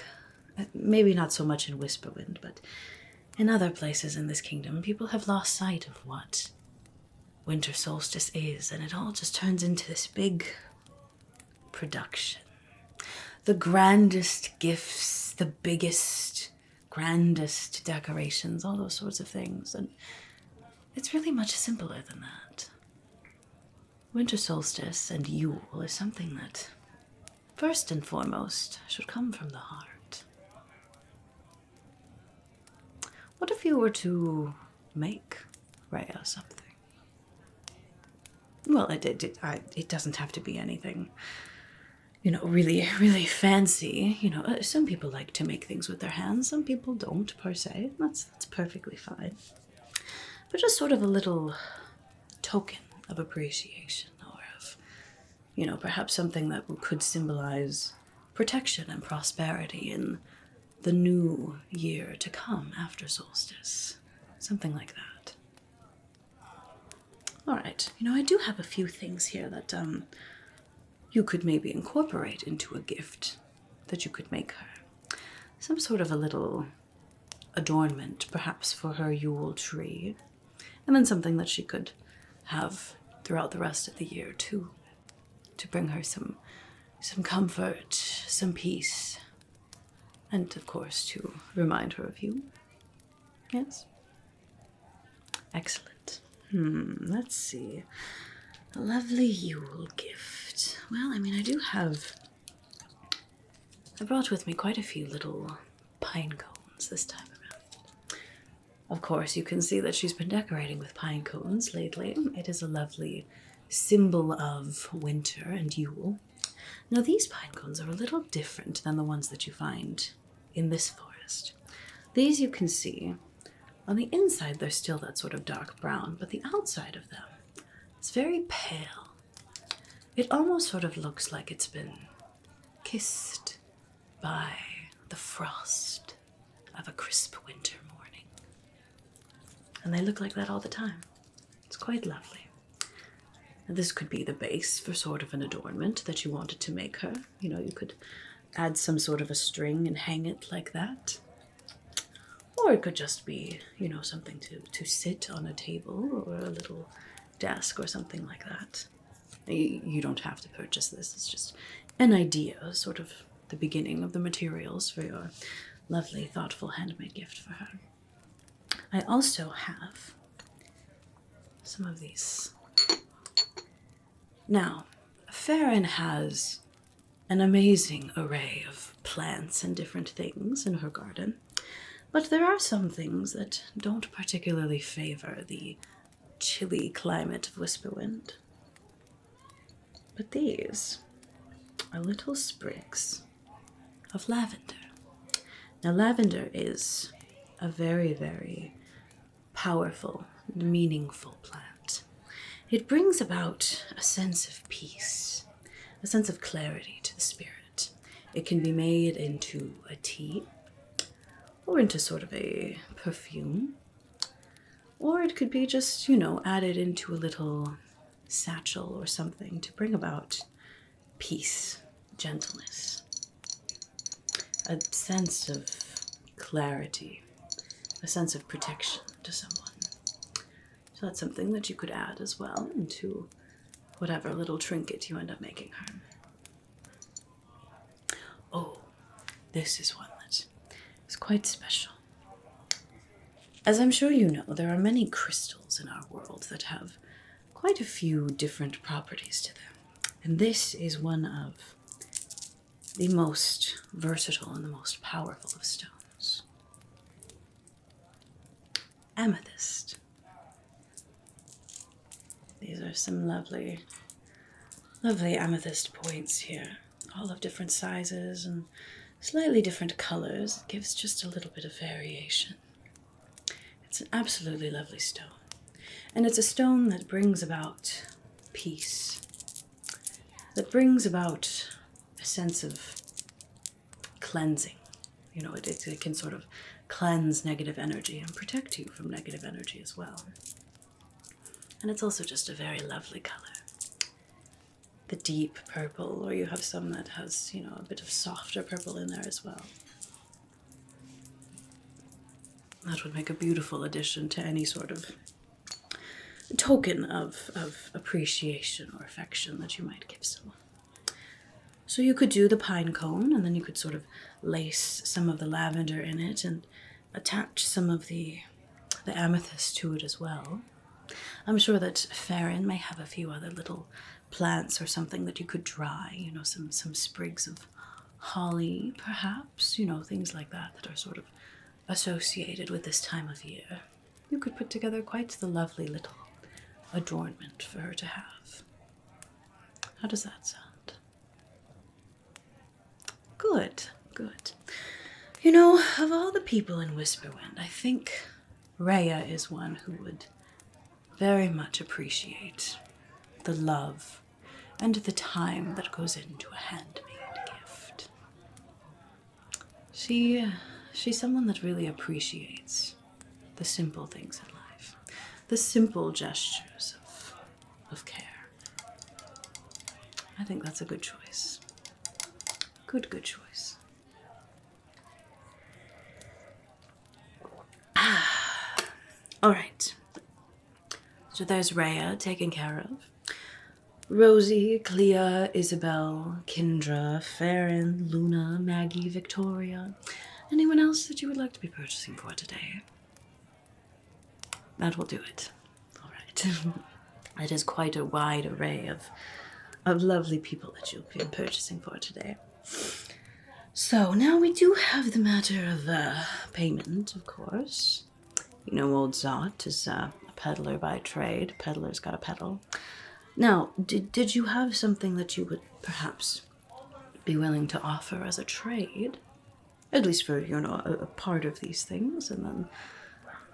maybe not so much in Whisperwind, but in other places in this kingdom, people have lost sight of what winter solstice is, and it all just turns into this big production. The grandest gifts, the biggest, grandest decorations, all those sorts of things, and it's really much simpler than that. Winter solstice and Yule is something that, first and foremost, should come from the heart. What if you were to make Raya something? Well, it doesn't have to be anything, really, really fancy. Some people like to make things with their hands. Some people don't, per se. That's perfectly fine. But just sort of a little token of appreciation, or of, perhaps something that could symbolize protection and prosperity in the new year to come after Solstice. Something like that. All right, I do have a few things here that you could maybe incorporate into a gift that you could make her. Some sort of a little adornment, perhaps for her Yule tree, and then something that she could have throughout the rest of the year too, to bring her some comfort, some peace, and of course to remind her of you. Yes? Excellent. Let's see. A lovely Yule gift. Well, I brought with me quite a few little pine cones this time around. Of course, you can see that she's been decorating with pine cones lately. It is a lovely symbol of winter and Yule. Now, these pine cones are a little different than the ones that you find in this forest. These you can see, on the inside they're still that sort of dark brown, but the outside of them is very pale. It almost sort of looks like it's been kissed by the frost of a crisp winter morning. And they look like that all the time. It's quite lovely. And this could be the base for sort of an adornment that you wanted to make her. You could add some sort of a string and hang it like that. Or it could just be, something to sit on a table or a little desk or something like that. You don't have to purchase this. It's just an idea, sort of the beginning of the materials for your lovely, thoughtful handmade gift for her. I also have some of these. Now, Farren has an amazing array of plants and different things in her garden, but there are some things that don't particularly favor the chilly climate of Whisperwind. But these are little sprigs of lavender. Now, lavender is a very, very powerful, meaningful plant. It brings about a sense of peace, a sense of clarity to the spirit. It can be made into a tea, or into sort of a perfume, or it could be just, added into a little satchel or something to bring about peace, gentleness, a sense of clarity, a sense of protection to someone. So that's something that you could add as well into whatever little trinket you end up making her. Oh, this is one that is quite special. As I'm sure you know, there are many crystals in our world that have quite a few different properties to them. And this is one of the most versatile and the most powerful of stones. Amethyst. These are some lovely, lovely amethyst points here, all of different sizes and slightly different colors. It gives just a little bit of variation. It's an absolutely lovely stone. And it's a stone that brings about peace, that brings about a sense of cleansing. It can sort of cleanse negative energy and protect you from negative energy as well. And it's also just a very lovely color. The deep purple, or you have some that has, a bit of softer purple in there as well. That would make a beautiful addition to any sort of token of appreciation or affection that you might give someone. So you could do the pine cone, and then you could sort of lace some of the lavender in it and attach some of the amethyst to it as well. I'm sure that Farren may have a few other little plants or something that you could dry, some sprigs of holly, perhaps, things like that that are sort of associated with this time of year. You could put together quite the lovely little adornment for her to have. How does that sound? Good, good. Of all the people in Whisperwind, I think Raya is one who would very much appreciate the love and the time that goes into a handmade gift. She she's someone that really appreciates the simple things in life, the simple gestures of care. I think that's a good choice. Good choice. All right. So there's Raya taken care of. Rosie, Clea, Isabelle, Kindra, Farren, Luna, Maggie, Victoria. Anyone else that you would like to be purchasing for today? That will do it. All right. It is quite a wide array of lovely people that you'll be purchasing for today. So now we do have the matter of payment, of course. You know, old Zot is a peddler by trade. Peddler's got a peddle. Now, did you have something that you would perhaps be willing to offer as a trade? At least for, a part of these things, and then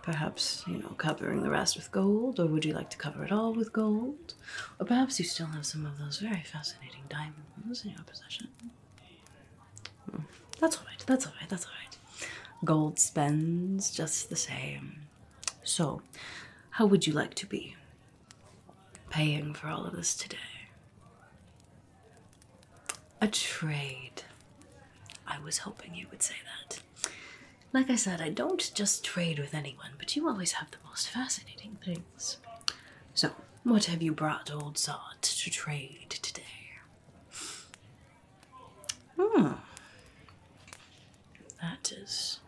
perhaps, covering the rest with gold, or would you like to cover it all with gold? Or perhaps you still have some of those very fascinating diamonds in your possession. That's all right. Gold spends just the same. So, how would you like to be paying for all of this today? A trade. I was hoping you would say that. Like I said, I don't just trade with anyone, but you always have the most fascinating things. So, what have you brought old Zod to trade today? That is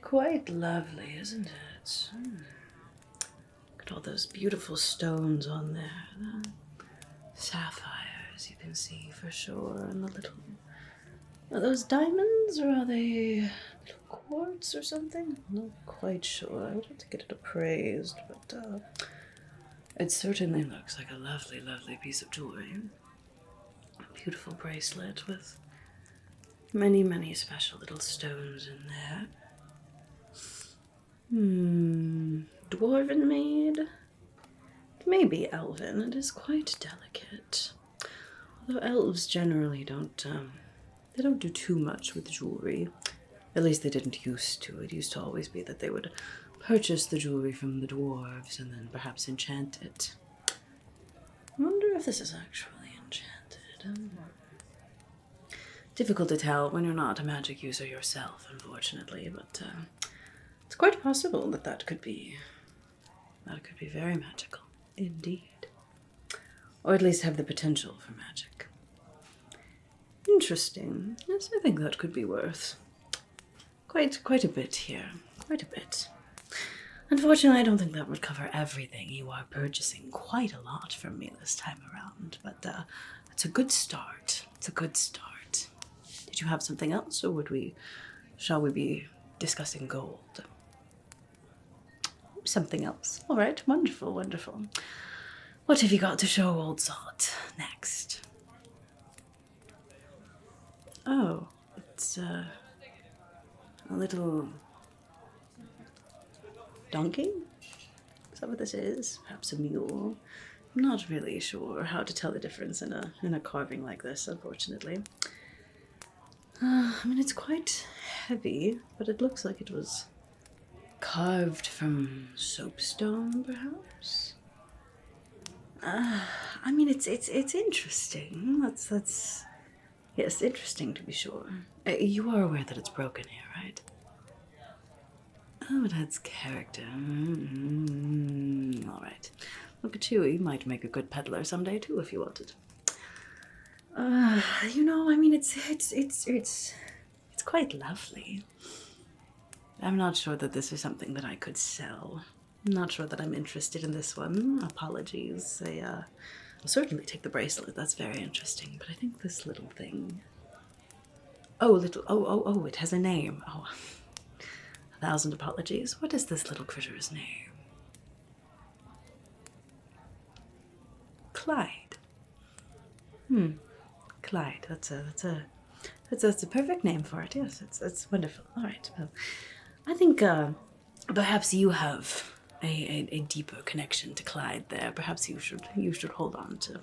quite lovely, isn't it? Look at all those beautiful stones on there. The sapphires, you can see for sure, and the little... Are those diamonds, or are they little quartz or something? I'm not quite sure. I would have to get it appraised, but it certainly looks like a lovely, lovely piece of jewelry. A beautiful bracelet with many, many special little stones in there. Dwarven made? Maybe elven. It is quite delicate. Although elves generally don't do too much with jewelry. At least they didn't used to. It used to always be that they would purchase the jewelry from the dwarves and then perhaps enchant it. I wonder if this is actually enchanted. Difficult to tell when you're not a magic user yourself, unfortunately, but it's quite possible that could be very magical, indeed. Or at least have the potential for magic. Interesting. Yes, I think that could be worth quite a bit here. Quite a bit. Unfortunately, I don't think that would cover everything. You are purchasing quite a lot from me this time around, but it's a good start. It's a good start. Did you have something else, or shall we be discussing gold? Something else. All right, wonderful, wonderful. What have you got to show old Zod next? Oh, it's a little donkey? Is that what this is? Perhaps a mule? I'm not really sure how to tell the difference in a carving like this, unfortunately. It's quite heavy, but it looks like it was carved from soapstone, perhaps? It's interesting. That's yes, interesting to be sure. You are aware that it's broken here, right? Oh, it adds character. All right. Look at you. You might make a good peddler someday too, if you wanted. It's quite lovely. I'm not sure that this is something that I could sell. I'm not sure that I'm interested in this one. Apologies. I'll certainly take the bracelet. That's very interesting. But I think this little thing... Oh, it has a name. Oh, 1,000 apologies. What is this little critter's name? Clyde. Clyde. That's a perfect name for it. Yes, it's wonderful. All right. Well, I think perhaps you have a deeper connection to Clyde there. Perhaps you should hold on to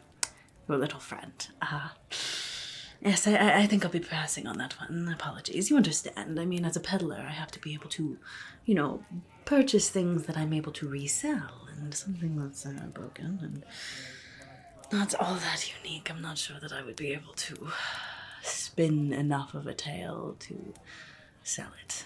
your little friend. Yes, I think I'll be passing on that one. Apologies. You understand. I mean, as a peddler, I have to be able to, purchase things that I'm able to resell, and something that's broken and not all that unique. I'm not sure that I would be able to spin enough of a tale to sell it.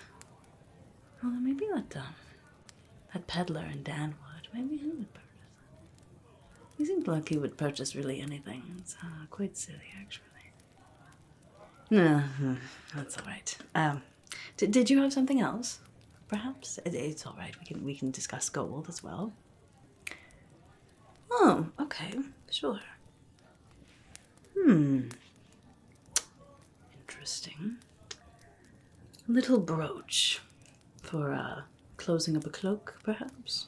Well, then maybe that peddler in Danwood, maybe he would purchase it. He seemed like he would purchase really anything. It's quite silly, actually. No, that's all right. Did you have something else? Perhaps it's all right. We can discuss gold as well. Oh, okay, sure. Interesting. A little brooch for closing up a cloak, perhaps.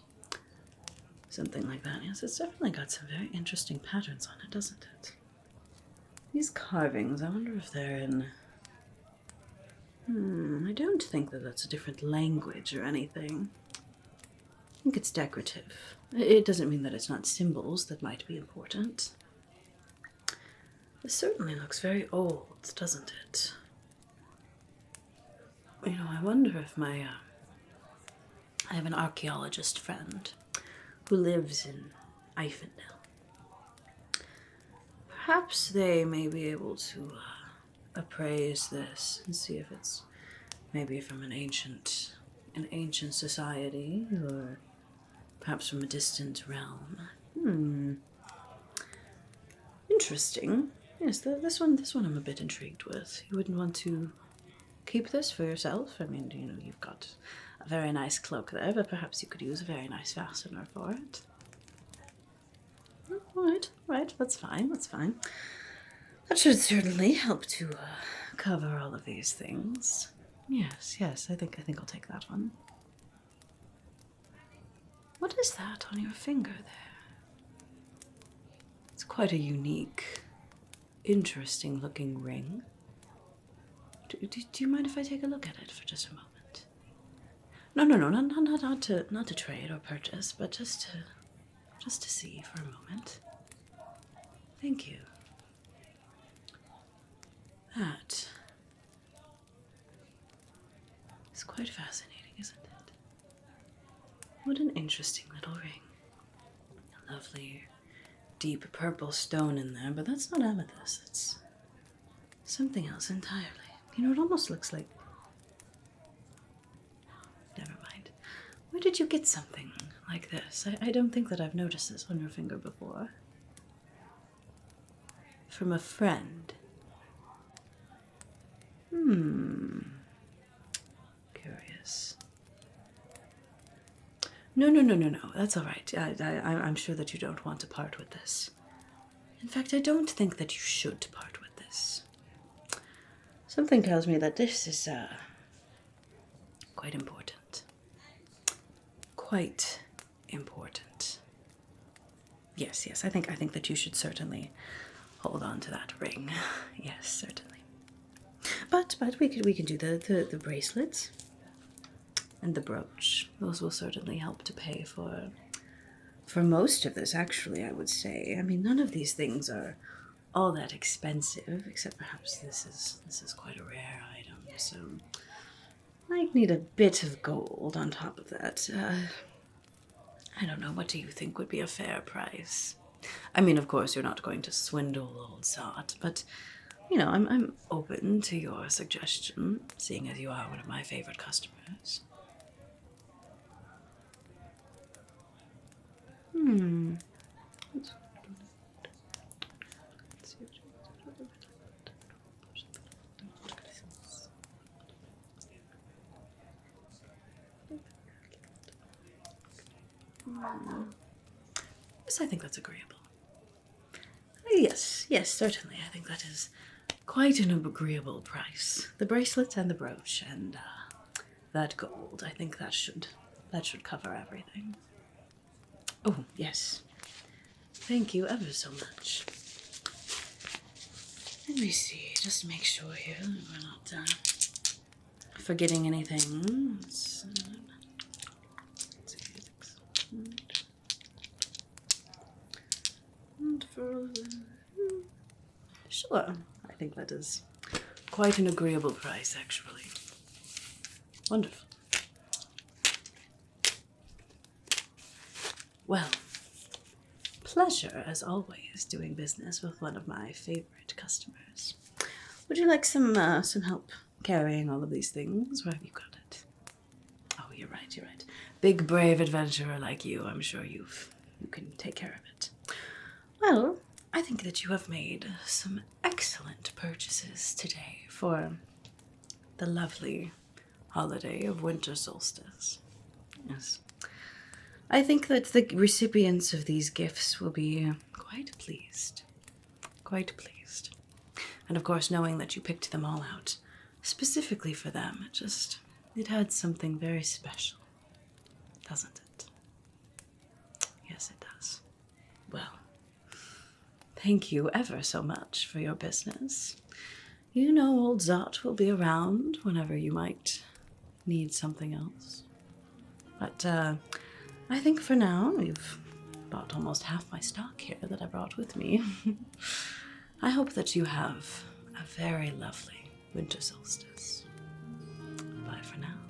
Something like that. Yes, it's definitely got some very interesting patterns on it, doesn't it? These carvings, I wonder if they're in... I don't think that that's a different language or anything. I think it's decorative. It doesn't mean that it's not symbols that might be important. It certainly looks very old, doesn't it? I wonder if I have an archaeologist friend who lives in Ifendel. Perhaps they may be able to appraise this and see if it's maybe from an ancient society, or perhaps from a distant realm. Interesting. Yes, this one I'm a bit intrigued with. You wouldn't want to keep this for yourself? I mean, you've got a very nice cloak there, but perhaps you could use a very nice fastener for it. Right, that's fine. That should certainly help to cover all of these things. Yes, I think I'll take that one. What is that on your finger there? It's quite a unique, interesting looking ring. Do you mind if I take a look at it for just a moment? No, not to trade or purchase, but just to see for a moment. Thank you. That is quite fascinating, isn't it? What an interesting little ring. A lovely, deep purple stone in there, but that's not amethyst. It's something else entirely. It almost looks like... Never mind. Where did you get something like this? I don't think that I've noticed this on your finger before. From a friend. Curious. No. That's all right. I'm sure that you don't want to part with this. In fact, I don't think that you should part with this. Something tells me that this is quite important. Quite important. Yes. I think that you should certainly hold on to that ring. Yes, certainly. But we can do the bracelets and the brooch. Those will certainly help to pay for most of this, actually, I would say. I mean, none of these things are all that expensive, except perhaps this is quite a rare item, so might need a bit of gold on top of that. I don't know, what do you think would be a fair price? I mean, of course, you're not going to swindle old Zot, but, I'm open to your suggestion, seeing as you are one of my favorite customers. Yes, I think that's agreeable. Yes, certainly. I think that is quite an agreeable price. The bracelet and the brooch and that gold. I think that should cover everything. Oh, yes. Thank you ever so much. Let me see, just make sure here that we're not forgetting anything. Sure. think that is quite an agreeable price, actually. Wonderful. Well, pleasure, as always, doing business with one of my favorite customers. Would you like some help carrying all of these things, or have you got it? Oh, you're right, you're right. Big, brave adventurer like you, I'm sure you can take care of it. Well, I think that you have made some excellent purchases today for the lovely holiday of winter solstice. Yes. I think that the recipients of these gifts will be quite pleased. Quite pleased. And of course, knowing that you picked them all out specifically for them, it had something very special, doesn't it? Yes, it does. Well, thank you ever so much for your business. You know old Zot will be around whenever you might need something else. But I think for now we've bought almost half my stock here that I brought with me. I hope that you have a very lovely winter solstice. Bye for now.